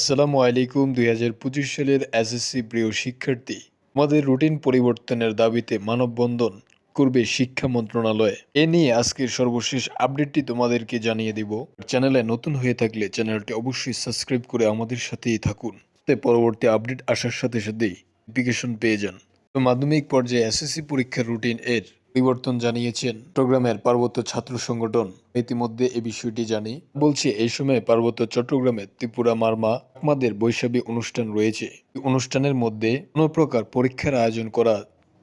আসসালামু আলাইকুম। ২০২৫ সালের এসএসসি প্রিয় শিক্ষার্থী, আমাদের রুটিন পরিবর্তনের দাবিতে মানববন্ধন করবে শিক্ষা মন্ত্রণালয়। এ নিয়ে আজকের সর্বশেষ আপডেটটি তোমাদেরকে জানিয়ে দিব। চ্যানেলে নতুন হয়ে থাকলে চ্যানেলটি অবশ্যই সাবস্ক্রাইব করে আমাদের সাথেই থাকুন, তাতে পরবর্তী আপডেট আসার সাথে সাথেই নোটিফিকেশন পেয়ে যান। তো মাধ্যমিক পর্যায়ে এসএসসি পরীক্ষার রুটিন এর পরিবর্তন জানিয়েছেন চট্টগ্রামের পার্বত্য ছাত্র সংগঠন। ইতিমধ্যে এই বিষয়টি জানি বলছি, এই সময় পার্বত্য চট্টগ্রামে ত্রিপুরা মারমা আমাদের বৈশাখী অনুষ্ঠান রয়েছে। এই অনুষ্ঠানের মধ্যে কোনো প্রকার পরীক্ষার আয়োজন করা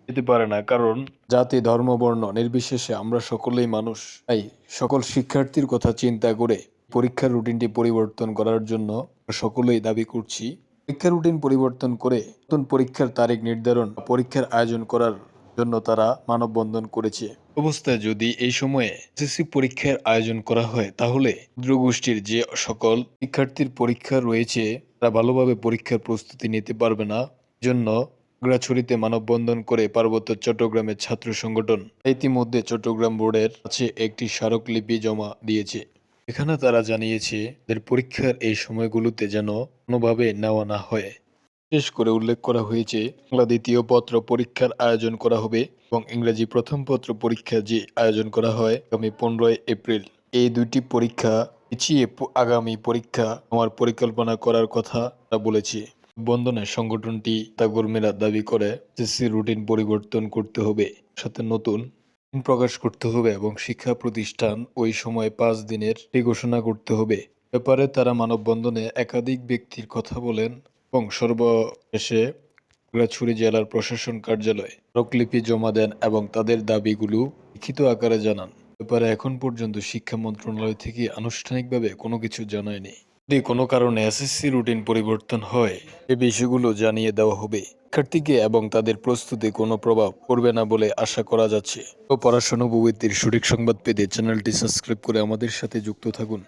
যেতে পারে না, কারণ জাতি ধর্ম বর্ণ নির্বিশেষে আমরা সকলেই মানুষ। তাই সকল শিক্ষার্থীর কথা চিন্তা করে পরীক্ষার রুটিনটি পরিবর্তন করার জন্য সকলেই দাবি করছি। পরীক্ষার রুটিন পরিবর্তন করে নতুন পরীক্ষার তারিখ নির্ধারণ, পরীক্ষার আয়োজন করার জন্য তারা মানববন্ধন করেছে। অবস্থায় যদি এই সময়ে এসএসসি পরীক্ষার আয়োজন করা হয়, তাহলে ক্ষুদ্রগোষ্ঠীর যে সকল শিক্ষার্থীর পরীক্ষা রয়েছে তারা ভালোভাবে পরীক্ষার প্রস্তুতি নিতে পারবে না। জন্য খাগড়াছড়িতে মানববন্ধন করে পার্বত্য চট্টগ্রামের ছাত্র সংগঠন ইতিমধ্যে চট্টগ্রাম বোর্ডের কাছে একটি স্মারকলিপি জমা দিয়েছে। এখানে তারা জানিয়েছে তাদের পরীক্ষার এই সময়গুলোতে যেন কোনোভাবে নেওয়া না হয়। বিশেষ করে উল্লেখ করা হয়েছে বাংলা দ্বিতীয় পত্র পরীক্ষার আয়োজন করা হবে এবং ইংরেজি প্রথম পত্র পরীক্ষা যে আয়োজন করা হয় আগামী 15 এপ্রিল। এই দুইটি পরীক্ষা পিছিয়ে আগামী পরীক্ষা আমার পরিকল্পনা করার কথা বলেছে। বন্ধনে সংগঠনটি কর্মীরা দাবি করে এসএসসি রুটিন পরিবর্তন করতে হবে, সাথে নতুন রুটিন প্রকাশ করতে হবে এবং শিক্ষা প্রতিষ্ঠান ওই সময় 5 দিনের ঘোষণা করতে হবে। ব্যাপারে তারা মানববন্ধনে একাধিক ব্যক্তির কথা বলেন এবং সর্বশেষে খাগড়াছড়ি জেলার প্রশাসন কার্যালয়ে স্মারকলিপি জমা দেন এবং তাদের দাবিগুলো লিখিত আকারে জানান। ব্যাপারে এখন পর্যন্ত শিক্ষা মন্ত্রণালয় থেকে আনুষ্ঠানিকভাবে কোনো কিছু জানায়নি। যদি কোনো কারণে এসএসসি রুটিন পরিবর্তন হয়, এই বিষয়গুলো জানিয়ে দেওয়া হবে। শিক্ষার্থীকে এবং তাদের প্রস্তুতি কোনো প্রভাব পড়বে না বলে আশা করা যাচ্ছে। তো পড়াশোনা উপবৃত্তির সঠিক সংবাদ পেতে চ্যানেলটি সাবস্ক্রাইব করে আমাদের সাথে যুক্ত থাকুন।